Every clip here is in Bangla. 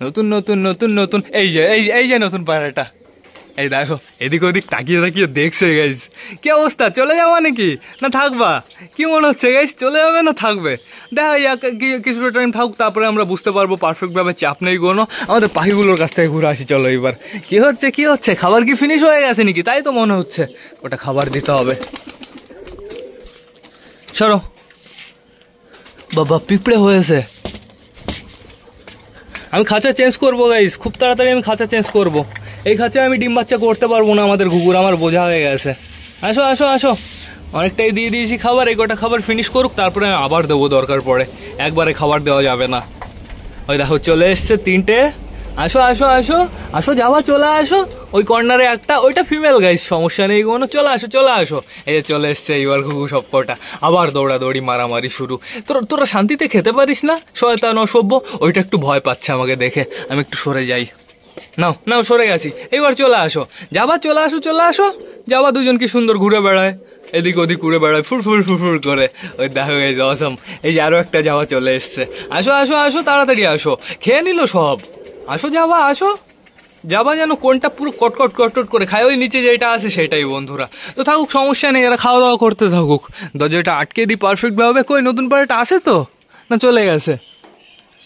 নতুন নতুন নতুন নতুন এই যে নতুন পায়রাটা, এই দেখো এদিক ওদিক তাকিয়ে তাকিয়ে দেখছে গাইস। কি অবস্থা, চলে যাবো নাকি না থাকবা, কি মনে হচ্ছে গাইস, চলে যাবে না থাকবে? দেখা যাক কিছুটা টাইম থাকুক, তারপরে আমরা বুঝতে পারবো পারফেক্ট ভাবে, চাপ নেই কোনো। আমাদের পাখিগুলোর কাছ থেকে ঘুরে আসি চলো এবার। কি হচ্ছে খাবার কি ফিনিশ হয়ে গেছে নাকি? তাই তো মনে হচ্ছে, ওটা খাবার দিতে হবে। সরো বাবা, পিঁপড়ে হয়েছে। আমি খাঁচা চেঞ্জ করবো গাইস, খুব তাড়াতাড়ি আমি খাঁচা চেঞ্জ করবো। এই খাঁচা আমি ডিম বাচ্চা করতে পারবো না, আমাদের ঘুঘুর আমার বোঝা হয়ে গেছে। আসো আসো আসো, অনেকটাই দিয়ে দিয়েছি খাবার, এই কটা খাবার ফিনিশ করুক, তারপরে আমি আবার দেবো দরকার পড়ে, একবারে খাবার দেওয়া যাবে না। ওই দেখো চলে এসছে তিনটে। আসো আসো আসো আসো, যাওয়া চলে আসো। ওই কর্নারে একটা, ওইটা ফিমেল গাইস, সমস্যা নেই কোনো, চলে আসো চলে আসো। এই যে চলে এসছে এইবার ঘুঘু সব কটা, আবার দৌড়াদৌড়ি মারামারি শুরু। তোরা শান্তিতে খেতে পারিস না শয়তান অসভ্য। ওইটা একটু ভয় পাচ্ছে আমাকে দেখে, আমি একটু সরে যাই। নাও নাও, সরে গেছি, এইবার চলে আসো। যাবা চলে আসো চলে আসো। যাবা দুজন কি সুন্দর ঘুরে বেড়ায়, এদিক ওদিক ঘুরে বেড়ায় ফুরফুর ফুরফুর করে। ওই দেখো এই যে অসম, এই যে আরো একটা যাওয়া চলে এসছে। আসো আসো আসো, তাড়াতাড়ি আসো, খেয়ে নিল সব। আসো যাবা আসো, যাবা যেন কোনটা পুরো কটকট কটকট করে খায়, ওই নিচে যেটা আছে সেটাই বন্ধুরা। তো থাকুক, সমস্যা নেই, এরা খাওয়া দাওয়া করতে থাকুক। দরজাটা আটকে দিই পারফেক্ট ভাবে। কই নতুন পায়রাটা আছে তো না চলে গেছে?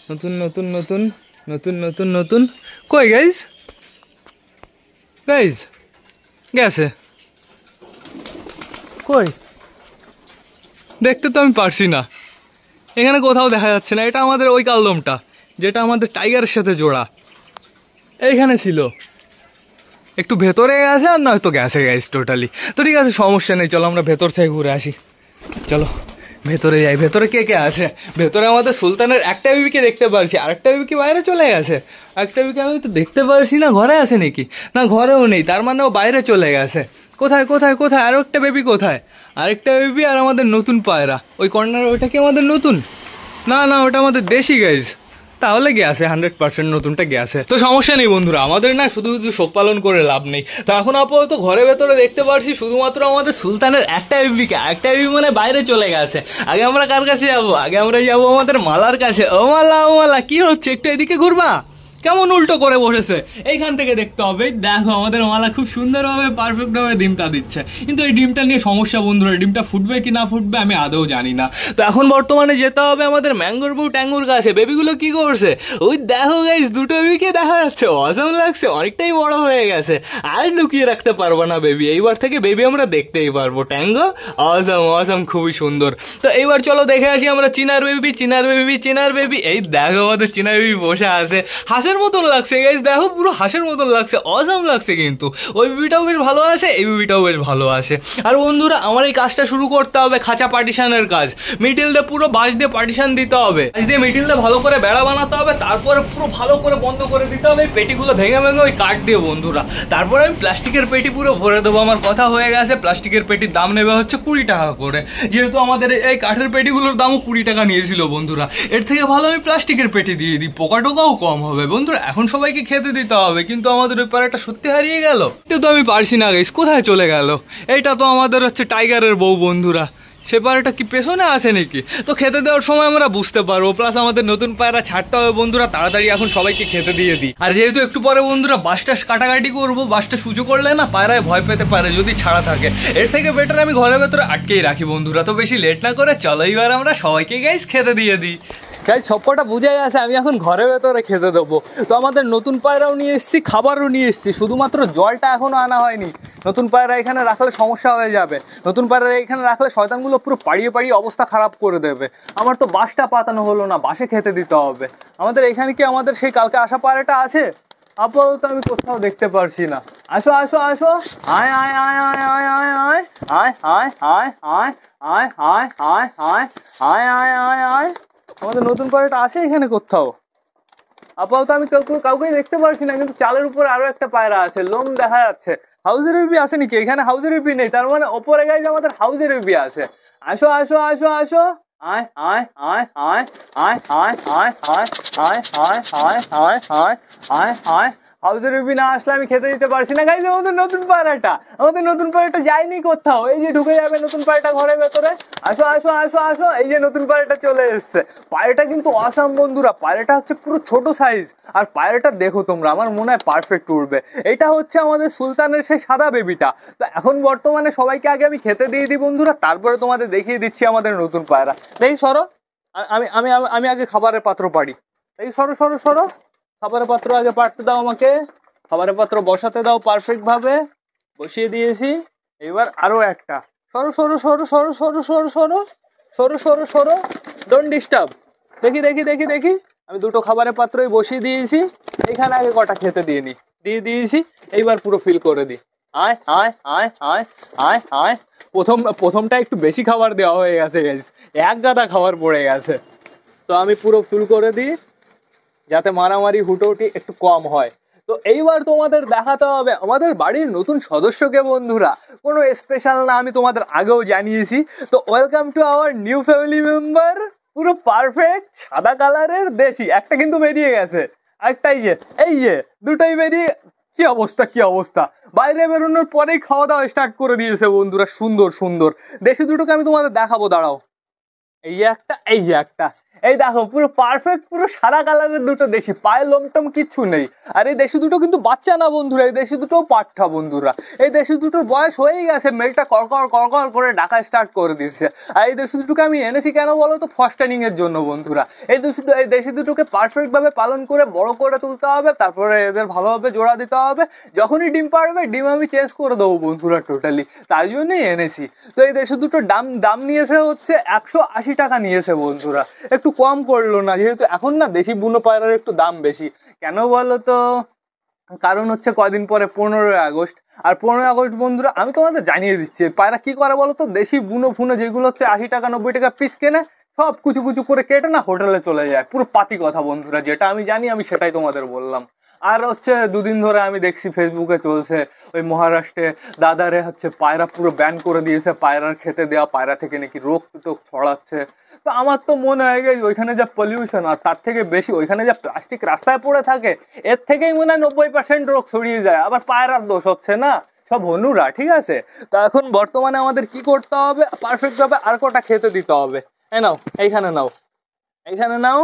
নতুন নতুন নতুন নতুন নতুন নতুন কই গাইজ গাইজ গেছে কই? দেখতে তো আমি পারছি না, এখানে কোথাও দেখা যাচ্ছে না। এটা আমাদের ওই কালদমটা, যেটা আমাদের টাইগারের সাথে জোড়া, এইখানে ছিল। একটু ভেতরে গেছে, আর নয়তো গেছে গাইজ টোটালি। তো ঠিক আছে, সমস্যা নেই, চলো আমরা ভেতর থেকে ঘুরে আসি। চলো ভেতরে যাই। ভেতরে কে কে আছে? ভেতরে আমাদের সুলতানের একটা বিবিকে দেখতে পারছি, আরেকটা বিবি বাইরে চলে গেছে। একটা বিবিকে আমি তো দেখতে পারছি না, ঘরে আছে নাকি? না ঘরেও নেই, তার মানে ও বাইরে চলে গেছে। কোথায় কোথায় কোথায় আরো একটা বেবি কোথায়? আরেকটা বেবি আর আমাদের নতুন পায়রা ওই কর্নার, ওইটা কি আমাদের নতুন? না না, ওটা আমাদের দেশি গাইজ। তাহলে গ্যাসে 100% নতুনটা গ্যাসে। তো সমস্যা নেই বন্ধুরা, আমাদের না শুধু শুধু শোক পালন করে লাভ নেই। তো এখন আপাতত ঘরের ভেতরে দেখতে পারছি শুধুমাত্র আমাদের সুলতানের একটা বিবিকে। একটা বিবি মানে বাইরে চলে গেছে। আগে আমরা কার কাছে যাবো? আগে আমরা যাবো আমাদের মালার কাছে। ও মালা ও মালা, কি হচ্ছে? একটু এদিকে ঘুরবা, কেমন উল্টো করে বসেছে? এইখান থেকে দেখতে হবে। দেখো আমাদের মালা খুব সুন্দরভাবে পারফেক্ট ভাবে ডিমটা দিচ্ছে, কিন্তু এই ডিমটা নিয়ে সমস্যা বন্ধুরা, ডিমটা ফুটবে কি না ফুটবে আমি আদৌ জানি না। তো এখন বর্তমানে যেতে হবে আমাদের ম্যাঙ্গোর বউ ট্যাঙ্গুর কাছে। বেবিগুলো কি করছে? ওই দেখো গাইস, দুটো বেবিকে দেখা যাচ্ছে, অসাম লাগছে, অনেকটাই বড় হয়ে গেছে। আর লুকিয়ে রাখতে পারবো না বেবি, এইবার থেকে বেবি আমরা দেখতেই পারবো। ট্যাঙ্গো অসাম অসাম, খুবই সুন্দর। তো এইবার চলো দেখে আসি আমরা চিনার বেবি চিনার বেবি চিনার বেবি। এই দেখো আমাদের চিনার বেবি বসে আছে, হাসের মতন লাগছে গাইস, দেখো পুরো হাঁসের মতন লাগছে, অসাম লাগছে। কিন্তু ওই বিবিটাও বেশ ভালো আছে, এই বিবিটাও বেশ ভালো আছে। আর বন্ধুরা আমার এই কাজটা শুরু করতে হবে, খাঁচা পার্টিশনের কাজ। মিডিল দিয়ে পুরো বাঁশ দিয়ে পার্টিশন দিতে হবে, বাঁশ দিয়ে মিডিল দিয়ে ভালো করে বেড়া বানাতে হবে, তারপরে পুরো ভালো করে বন্ধ করে দিতে হবে পেটিগুলো ভেঙে ভেঙে ওই কাঠ দিয়ে বন্ধুরা। তারপরে আমি প্লাস্টিকের পেটি পুরো ভরে দেবো। আমার কথা হয়ে গেছে, প্লাস্টিকের পেটির দাম নেবে হচ্ছে 20 টাকা করে, যেহেতু আমাদের এই কাঠের পেটিগুলোর দামও 20 টাকা নিয়েছিল বন্ধুরা। এর থেকে ভালো আমি প্লাস্টিকের পেটি দিয়ে দিই, পোকা টোকাও কম হবে বন্ধুরা। এখন সবাইকে খেতে দিতে হবে, কিন্তু আমাদের ওই পায়রাটা সত্যি হারিয়ে গেল। এটা তো আমি পারছি না গাইস, কোথায় চলে গেল? এইটা তো আমাদের হচ্ছে টাইগারের বউ বন্ধুরা, সে পায়রাটা কি পেছনে আসে নাকি? তো খেতে দেওয়ার সময় আমরা বুঝতে পারবো। প্লাস আমাদের নতুন পায়রা ছাড়তে হবে বন্ধুরা, তাড়াতাড়ি এখন সবাইকে খেতে দিয়ে দিই। আর যেহেতু একটু পরে বন্ধুরা বাসটা কাটাকাটি করবো, বাসটা সুজু করলে না পায়রায় ভয় পেতে পারে যদি ছাড়া থাকে। এর থেকে বেটার আমি ঘরের ভেতরে আটকেই রাখি বন্ধুরা। তো বেশি লেট না করে চলো এবার আমরা সবাইকে গাইস খেতে দিয়ে দিই। গাইস সবকটা বুঝে গেছে, আমি এখন ঘরের ভেতরে খেতে দেবো। তো আমাদের নতুন পায়রাও নিয়ে এসেছি, খাবারও নিয়ে এসেছি, শুধুমাত্র জলটা এখনো আনা হয়নি। নতুন পায়রা এখানে রাখলে সমস্যা হয়ে যাবে, নতুন পায়রা এখানে রাখলে শয়তানগুলো পুরো পাড়িয়ে পাড়িয়ে অবস্থা খারাপ করে দেবে। আমার তো বাসটা পাতানো হলো না, বাসে খেতে দিতে হবে। আমাদের এখানে কি আমাদের সেই কালকে আসা পায়রাটা আছে? আপাতত আমি কোথাও দেখতে পারছি না। আসো আসো আসো, আয় আয় আয় আয় আয় আয় আয় আয় আয় আয় আয় আয় আয় আয় আয় আয় আয় আয় আয়। আমাদের নতুন পায়রাটা আছে এখানে কোথাও? আপাতত আমি কাউকে দেখতে পারছি না, কিন্তু চালের উপরে আরো একটা পায়রা আছে, লোম দেখা যাচ্ছে। হাউজের বেবি আছে নাকি? এখানে হাউজের বেবি নেই, তার মানে ওপরে গাইজ আমাদের হাউজের বেবি আছে। আসো আসো আসো আসো, আয় আয় আয় আয় আয় আয় আয় আয় আয় আয় আয় আয় আয় আয় আয় হাউজের রুবি না আসলে আমি খেতে দিতে পারছি না গাইজ। আমাদের নতুন পায়রাটা যায়নি কোথাও, এই যে ঢুকে যাবে নতুন পায়রাটা ঘরের ভেতরে। আসো আসো আসো আসো, এই যে নতুন পায়রাটা চলে এসছে। পায়রাটা কিন্তু অসাম বন্ধুরা, পায়রাটা হচ্ছে পুরো ছোট সাইজ। আর পায়রাটা দেখো তোমরা, আমার মনে হয় পারফেক্ট উড়বে। এটা হচ্ছে আমাদের সুলতানের সেই সাদা বেবিটা। তো এখন বর্তমানে সবাইকে আগে আমি খেতে দিয়ে দিই বন্ধুরা, তারপরে তোমাদের দেখিয়ে দিচ্ছি আমাদের নতুন পায়রা। দেখি সরো, আমি আমি আমি আগে খাবারের পাত্র পাড়ি। এই সরো সরো সরো, খাবারের পাত্র আগে পাড়তে দাও আমাকে। খাবারের পাত্র বসাতে দাও পারফেক্ট ভাবে, বসিয়ে দিয়েছি। এবার আরো একটা, সরো সরো সরো সরো সরো সরো সরো সরো সরো সরো, ডোন্ট ডিস্টার্ব। দেখি দেখি দেখি দেখি, আমি দুটো খাবারের পাত্রই বসিয়ে দিয়েছি। এইখানে আগে কটা খেতে দিয়ে দিয়েছি। এইবার পুরো ফিল করে দিই। আয় আয় আয় আয় আয় আয়। প্রথমটা একটু বেশি খাবার দেওয়া হয়ে গেছে গাইস, এক গাদা খাবার পড়ে গেছে। তো আমি পুরো ফুল করে দিই যাতে মারামারি হুটোহুটি একটু কম হয়। তো এইবার তোমাদের দেখাতে হবে আমাদের বাড়ির নতুন সদস্যকে বন্ধুরা। কোনো স্পেশাল না, আমি তোমাদের আগেও জানিয়েছি। তো welcome to our new family member, পুরো পারফেক্ট সাদা কালারের দেশি। একটা কিন্তু বেরিয়ে গেছে, একটাই যে এই যে দুটোই বেরিয়ে, কি অবস্থা কি অবস্থা। বাইরে বেরোনোর পরেই খাওয়া দাওয়া স্টার্ট করে দিয়েছে বন্ধুরা, সুন্দর সুন্দর দেশি দুটোকে আমি তোমাদের দেখাবো, দাঁড়াও। এই যে একটা, এই যে একটা, এই দেখো পুরো পারফেক্ট পুরো সাদা কালারের দুটো দেশি, পায়ে লোমটম কিচ্ছু নেই। আর এই দেশি দুটো কিন্তু বাচ্চা না বন্ধুরা, এই দেশি দুটো পাঠা বন্ধুরা। এই দেশি দুটোর বয়স হয়েই গেছে, মেলটা করকর করকর করে ডাকা স্টার্ট করে দিচ্ছে। আর এই দেশি দুটোকে আমি এনেছি কেন বলো তো, ফস্টারিং এর জন্য বন্ধুরা। এই দেশি দুটোকে পারফেক্ট ভাবে পালন করে বড় করে তুলতে হবে, তারপরে এদের ভালোভাবে জোড়া দিতে হবে। যখনই ডিম পারবে ডিম আমি চেঞ্জ করে দেবো বন্ধুরা টোটালি, তাই জন্যই এনেছি। তো এই দেশি দুটোর দাম নিয়েছে হচ্ছে 180 টাকা নিয়েছে বন্ধুরা, একটু কম করলো না, যেহেতু এখন না দেশি বুনো পায়রার একটু দাম বেশি। কেন বলো তো, কারণ হচ্ছে কয়দিন পরে 15ই আগস্ট। আর 15ই আগস্ট বন্ধুরা আমি তোমাদের জানিয়ে দিচ্ছি পায়রা কি করে বলো তো, দেশি বুনো ফুনো যেগুলো হচ্ছে 80 টাকা 90 টাকা পিস কেনে, সব কুচু কুচু করে কেটে না হোটেলে চলে যায়। পুরো পাতি কথা বন্ধুরা, যেটা আমি জানি আমি সেটাই তোমাদের বললাম। আর হচ্ছে দুদিন ধরে আমি দেখছি ফেসবুকে চলছে, ওই মহারাষ্ট্রে দাদারে হচ্ছে পায়রা পুরো ব্যান করে দিয়েছে, পায়রার খেতে দেওয়া, পায়রা থেকে নাকি রোগ টোগ ছড়াচ্ছে। তো আমার তো মনে হয় গেছে ওইখানে যা পলিউশন, আর তার থেকে বেশি ওইখানে যা প্লাস্টিক রাস্তায় পড়ে থাকে, এর থেকেই মনে হয় 90% রোগ ছড়িয়ে যায়। আবার পায়রার দোষ হচ্ছে না, সব হনুরা, ঠিক আছে। তো এখন বর্তমানে আমাদের কি করতে হবে, পারফেক্ট ভাবে আর কটা খেতে দিতে হবে। এই নাও, এইখানে নাও, এইখানে নাও,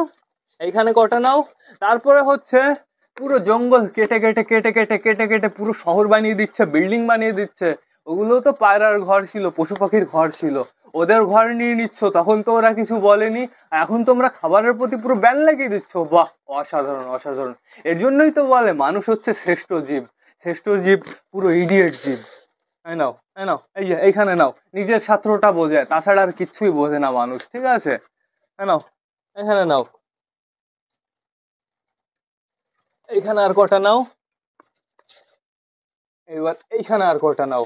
এইখানে কটা নাও। তারপরে হচ্ছে পুরো জঙ্গল কেটে কেটে কেটে কেটে কেটে কেটে পুরো শহর বানিয়ে দিচ্ছে, বিল্ডিং বানিয়ে দিচ্ছে। ওগুলো তো পায়রার ঘর ছিল, পশু পাখির ঘর ছিল, ওদের ঘর নিয়ে নিচ্ছ, তখন তো ওরা কিছু বলেনি। এখন তোমরা খাবারের প্রতি পুরো ব্যান লাগিয়ে দিচ্ছ, বাহ অসাধারণ অসাধারণ। এর জন্যই তো বলে মানুষ হচ্ছে শ্রেষ্ঠ জীব, শ্রেষ্ঠ জীব পুরো ইডিয়েট জীব। এই নাও, এই নাও, এই যে এইখানে নাও। নিজের ছাত্রটা বোঝে, তাছাড়া আর কিচ্ছুই বোঝে না মানুষ, ঠিক আছে। নাও, এখানে নাও, এইখানে আর কটা নাও। এবার এইখানে আর কটা নাও,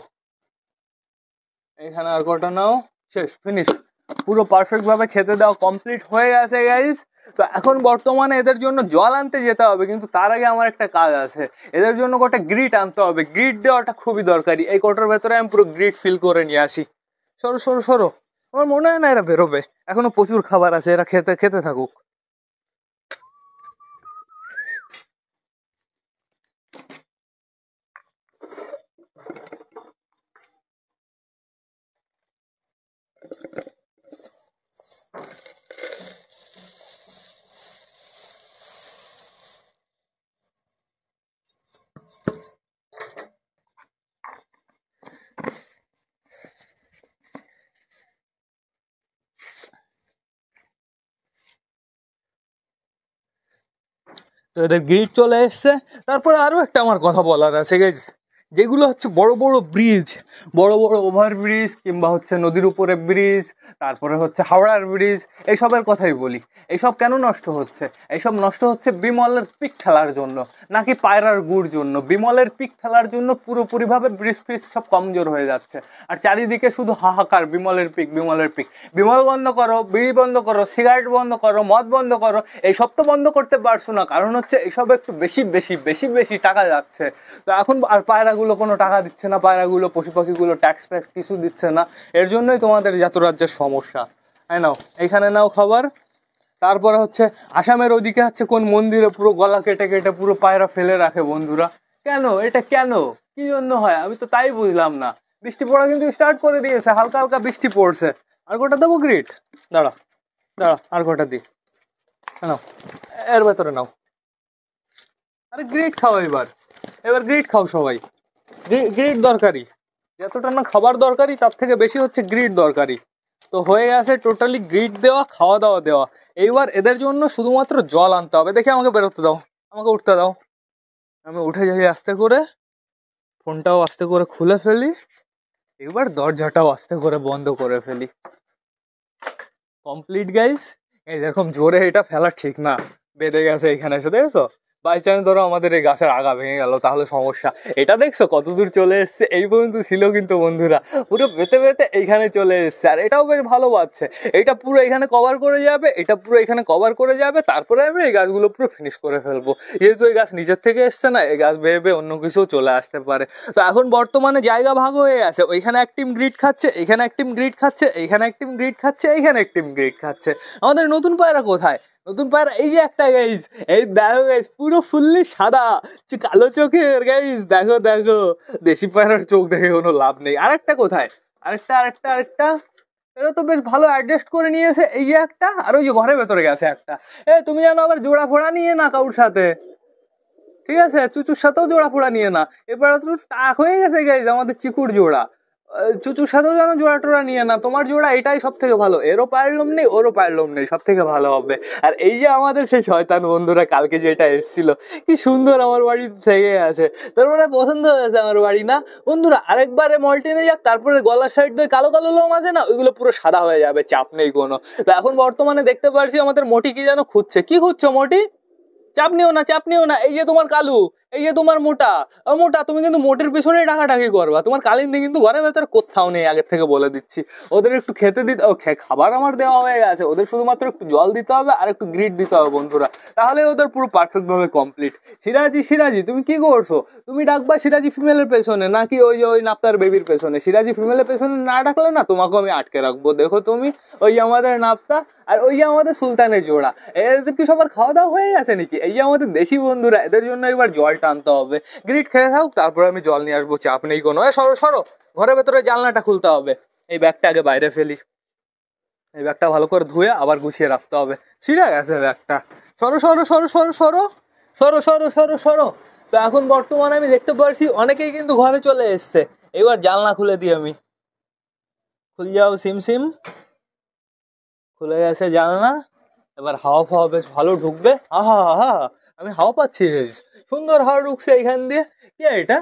এইখানে আর কটা নাও। শেষ, ফিনিশ, পুরো পারফেক্ট ভাবে খেতে দেওয়া কমপ্লিট হয়ে গেছে গাইস। তো এখন বর্তমানে এদের জন্য জল আনতে যেতে হবে, কিন্তু তার আগে আমার একটা কাজ আছে। এদের জন্য কটা গ্রিট আনতে হবে, গ্রিট দেওয়াটা খুবই দরকারি। এই কোটার ভেতরে আমি পুরো গ্রিট ফিল করে নিয়ে আসি। সরো সরো সরো, আমার মনে হয় না এরা বেরোবে, এখনো প্রচুর খাবার আছে, এরা খেতে খেতে থাকুক। তো এদের গ্রিড চলে এসছে। তারপরে আরও একটা আমার কথা বলার আছে গাইজ, যেগুলো হচ্ছে বড় বড় ব্রিজ, বড় বড় ওভারব্রিজ, কিংবা হচ্ছে নদীর উপরে ব্রিজ, তারপরে হচ্ছে হাওড়ার ব্রিজ, এইসবের কথাই বলি। এইসব কেন নষ্ট হচ্ছে, এইসব নষ্ট হচ্ছে বিমলের পিক ফেলার জন্য, নাকি পায়রার গুড় জন্য। বিমলের পিক ফেলার জন্য পুরোপুরিভাবে ব্রিজ ফ্রিজ সব কমজোর হয়ে যাচ্ছে, আর চারিদিকে শুধু হাহাকার, বিমলের পিক বিমলের পিক। বিমল বন্ধ করো, বিড়ি বন্ধ করো, সিগারেট বন্ধ করো, মদ বন্ধ করো, এইসব তো বন্ধ করতে পারছো না, কারণ হচ্ছে এইসব একটু বেশি বেশি বেশি বেশি টাকা যাচ্ছে। তো এখন আর পায়রাগুলো কোনো টাকা দিচ্ছে না, পায়রাগুলো পশু পাখিগুলো ট্যাক্স ফ্যাক্স কিছু দিচ্ছে না, এর জন্যই তোমাদের যত রাজ্যের সমস্যা। হ্যাঁ নাও, এইখানে নাও খাবার। তারপরে হচ্ছে আসামের ওদিকে হচ্ছে কোন মন্দিরে পুরো গলা কেটে কেটে পুরো পায়রা ফেলে রাখে বন্ধুরা। কেন এটা কেন, কি জন্য হয় আমি তো তাই বুঝলাম না। বৃষ্টি পড়া কিন্তু স্টার্ট করে দিয়েছে, হালকা হালকা বৃষ্টি পড়ছে। আর কটা দেবো গ্রিট? দাঁড়া দাঁড়া, আর কটা দি, নাও এর ভেতরে নাও। আরে গ্রিট খাও এবার, এবার গ্রিট খাও সবাই। গ্রিট দরকারি, যতটা না খাবার দরকারি তার থেকে বেশি হচ্ছে গ্রিট দরকারি। তো হয়ে গেছে টোটালি গ্রিট দেওয়া, খাওয়া দাওয়া দেওয়া। এইবার এদের জন্য শুধুমাত্র জল আনতে হবে। দেখে আমাকে বেরোতে দাও, আমাকে উঠতে দাও। আমি উঠে যাই আস্তে করে, ফোনটাও আস্তে করে খুলে ফেলি, এবার দরজাটাও আস্তে করে বন্ধ করে ফেলি। Complete guys. এই এরকম জোরে এটা ফেলা ঠিক না, বেঁধে গেছে এখানে এসে, দেখেছো? বাই চান্স ধরো আমাদের এই গাছের আগা ভেঙে গেল, তাহলে সমস্যা। এটা দেখছো কত দূর চলে এসছে, এই পর্যন্ত ছিল কিন্তু বন্ধুরা, পুরো বেতে বেতে এইখানে চলে এসছে। আর এটাও বেশ ভালো পাচ্ছে, এটা পুরো এখানে কভার করে যাবে, এটা পুরো এখানে কভার করে যাবে, তারপরে আমি এই গাছগুলো পুরো ফিনিশ করে ফেলবো। যেহেতু এই গাছ নিচের থেকে এসছে না, এই গাছ ভেবে অন্য কিছু চলে আসতে পারে। তো এখন বর্তমানে জায়গা ভাগ হয়ে আছে, ওইখানে এক টিম গ্রিড খাচ্ছে, এইখানে এক টিম গ্রিড খাচ্ছে, এইখানে এক টিম গ্রিড খাচ্ছে, এইখানে এক টিম গ্রিড খাচ্ছে। আমাদের নতুন পায়রা কোথায়? নতুন পায়রা এই যে একটা গাইস, এই দেখো গাইস, পুরো ফুললি সাদা, কালো চোখের গাইস, দেখো দেখো। দেশি পায়রার চোখ দেখে কোনো লাভ নেই। আরেকটা কোথায়? আরেকটা আরেকটা আরেকটা, এরা তো বেশ ভালো অ্যাডজাস্ট করে নিয়েছে। এই যে একটা, আর ওই যে ঘরের ভেতরে গেছে একটা। তুমি জানো আবার জোড়া ফোড়া নিয়ে না কারোর সাথে, ঠিক আছে? চুচুর সাথেও জোড়া ফোড়া নিয়ে না। এবার তো টাক হয়ে গেছে গাইস আমাদের চিকুর জোড়া। চুচুর সাথেও যেন জোড়া টোড়া নিয়ে না, তোমার জোড়া এটাই সব থেকে ভালো। এরও পায়ের লোম নেই, ওরও পায়ের লোম নেই, সব থেকে ভালো হবে। আর এই যে আমাদের সেই শয়তান বন্ধুরা কালকে যেটা এসেছিল, কি সুন্দর আমার বাড়িতে থেকে আছে। তোর মানে পছন্দ হয়েছে আমার বাড়ি না বন্ধুরা? আরেকবারে মল্টিনে যাক, তারপরে গলার সাইড দিয়ে কালো কালো লোম আছে না, ওইগুলো পুরো সাদা হয়ে যাবে, চাপ নেই কোনো। তো এখন বর্তমানে দেখতে পারছি আমাদের মোটি কি যেন খুঁজছে। কি খুঁজছো মোটি? চাপ নিও না, চাপ নিও না। এই যে তোমার কালু, এই যে তোমার মোটা। মোটা, তুমি কিন্তু মোটের পিছনে ডাকাডাকি করবা। তোমার কালিন্দি কিন্তু ঘরের ভেতরে কোথাও নেই, আগের থেকে বলে দিচ্ছি। ওদের একটু খেতে দিতে, খাবার আমার দেওয়া হয়ে গেছে, ওদের শুধুমাত্র একটু জল দিতে হবে আর একটু গ্রিট দিতে হবে বন্ধুরা, তাহলে ওদের পুরো পারফেক্ট ভাবে কমপ্লিট। সিরাজি সিরাজি তুমি কি করছো? তুমি ডাকবা সিরাজি ফিমেলের পেছনে, নাকি ওই যে ওই নাপ্তার বেবির পেছনে? সিরাজি ফিমেলের পেছনে না ডাকলে না, তোমাকেও আমি আটকে রাখবো। দেখো তুমি, ওই আমাদের নাপ্তা আর ওই যে আমাদের সুলতানের জোড়া, এদের কি সবার খাওয়া দাওয়া হয়ে গেছে নাকি? এই যে আমাদের দেশি বন্ধুরা, এদের জন্য এবার জল টানতে হবে। গ্রিট খেয়ে থাক, তারপরে আমি জল নিয়ে আসবো, চাপ নেই কোনো। সরো সরো, ঘরের ভেতরে জানলাটা খুলতে হবে। এই ব্যাগটা আগে বাইরে ফেলি, এই ব্যাগটা ভালো করে ধুয়ে আবার গুছিয়ে রাখতে হবে। ছিঁড়ে গেছে ব্যাগটা। সরো সরো সরো সরো সরো সরো সরো সরো সরো। তো এখন বর্তমানে আমি দেখতে পাচ্ছি অনেকেই কিন্তু ঘরে চলে এসছে। এবার জানলা খুলে দিই আমি, খুলে যাও সিম সিম, খুলে গেছে জানলা। এবার হাওয়া ফাওয়া বেশ ভালো ঢুকবে। আহা হা, আমি হাওয়া পাচ্ছি, সুন্দর হাওয়া ঢুকছে এখান দিয়ে। কি এটা?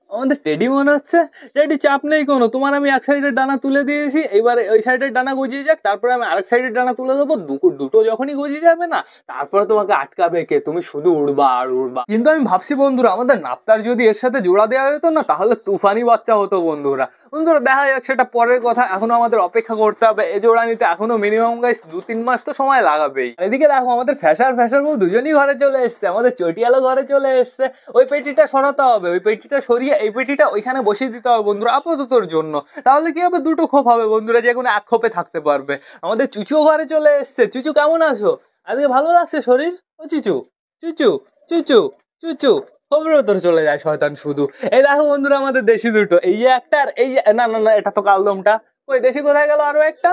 আমাদের টেডি মনে হচ্ছে। টেডি চাপ নেই কোনো, তোমার আমি এক সাইডের ডানা তুলে দিয়েছি, এবারে ওই সাইডের ডানা গজিয়ে যাক, তারপরে আমি আরেক সাইডের ডানা তুলে দেবো। দুটো যখনই গজিয়ে যাবে না, তারপরে তোমাকে আটকাবে কে? তুমি শুধু উড়বা আর উড়বা। কিন্তু আমি ভাবছি বন্ধুরা, আমাদের নাপ্তার যদি এর সাথে জোড়া দেওয়া যেত না, তাহলে তুফানি বাচ্চা হতো বন্ধুরা। বন্ধুরা দেখা যাক, সেটা পরের কথা। এখনো আমাদের অপেক্ষা করতে হবে এ জোড়া নিতে, এখনো মিনিমাম গাইস 2-3 মাস তো সময় লাগাবেই। এদিকে দেখো আমাদের ফ্যাশার বউ দুজনই ঘরে চলে এসছে, আমাদের চটিয়ালো ঘরে চলে এসছে। ওই পেটিটা সরাতে হবে, ওই পেটিটা সরিয়ে এই পেটিটা ওইখানে বসিয়ে দিতে হবে বন্ধুরা আপাততর জন্য। তাহলে কি হবে, দুটো খোপ হবে বন্ধুরা, যে কোনো এক খোপে থাকতে পারবে। আমাদের চুচুও ঘরে চলে এসছে। চুচু কেমন আছো? আজকে ভালো লাগছে শরীর? ও চুচু চুচু চুচু চুচু, খবরের ভেতরে চলে যায় শয়তান শুধু। এই দেখো বন্ধুরা আমাদের দেশি দুটো, এই যে একটা আর এই যে, না না না, এটা তো কালদমটা। ওই দেশি কোথায় গেল? আরো একটা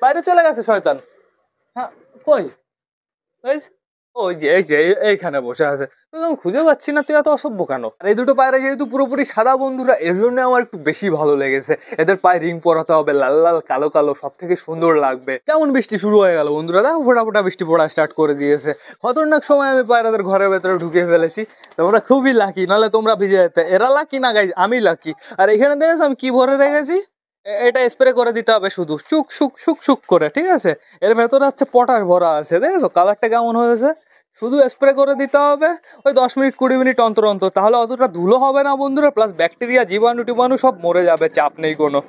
বাইরে চলে গেছে শয়তান। হ্যাঁ কই? ওই যে এই যে এইখানে বসে আছে, তো খুঁজে পাচ্ছি না। তুই এত অসভ্য কেন? আর এই দুটো পায়রা যেহেতু পুরোপুরি সাদা বন্ধুরা, এর জন্য আমার একটু বেশি ভালো লেগেছে। এদের পায়ে রিং পরাতে হবে, লাল লাল কালো কালো, সব থেকে সুন্দর লাগবে। কেমন বৃষ্টি শুরু হয়ে গেল বন্ধুরা, দেখো ফোটা ফোটা বৃষ্টি পড়া স্টার্ট করে দিয়েছে। খতরনাক সময় আমি পায়রাদের ঘরের ভেতরে ঢুকিয়ে ফেলেছি। তোমরা খুবই লাকি, নাহলে তোমরা ভিজে যেতে। এরা লাকি না গাইজ, আমি লাকি। আর এখানে দেখেছো আমি কি ভরে রেখেছি? এটা স্প্রে করে দিতে হবে শুধু, শুক শুক শুক শুক করে, ঠিক আছে? এর ভেতরে হচ্ছে পটাশ ভরা আছে, দেখেছো কালারটা কেমন হয়েছে? শুধু স্প্রে করে দিতে হবে ওই 10 মিনিট 20 মিনিট অন্তর অন্তর, তাহলে অতটা ধুলো হবে না বন্ধুরা, প্লাস ব্যাকটেরিয়া জীবাণু টিবাণু সব মরে যাবে, চাপ নেই কোনো।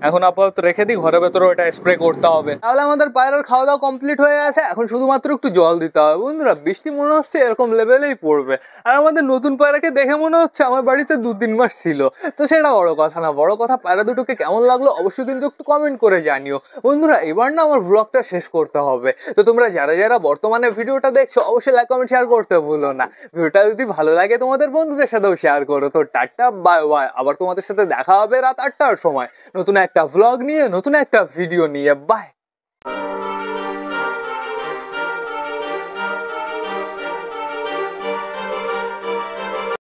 এখন আপাতত রেখে দিই, ঘরের ভেতরে ওটা স্প্রে করতে হবে। তাহলে আমাদের পায়রার খাওয়া দাওয়া কমপ্লিট হয়ে গেছে, এখন শুধুমাত্র একটু জল দিতে হবে। বন্ধুরা বৃষ্টি মনে হচ্ছে এরকম লেভেলেই পড়বে, আর আমাদের নতুন পায়রাকে দেখে মনে হচ্ছে আমার বাড়িতে 2-3 মাস ছিল। তো সেটা বড় কথা না, বড় কথা পায়রা দুটোকে কেমন লাগলো অবশ্যই কিন্তু একটু কমেন্ট করে জানিও। বন্ধুরা এবার না আমার ব্লগটা শেষ করতে হবে, তো তোমরা যারা যারা বর্তমানে ভিডিওটা দেখছো অবশ্যই লাইক কমেন্ট শেয়ার করতে ভুলো না। ভিডিওটা যদি ভালো লাগে তোমাদের বন্ধুদের সাথেও শেয়ার করো। তো টাটা বাই বাই, আবার তোমাদের সাথে দেখা হবে রাত 8টার সময় নতুন একটা ভ্লগ নিয়ে, নতুন একটা ভিডিও নিয়ে। বাই।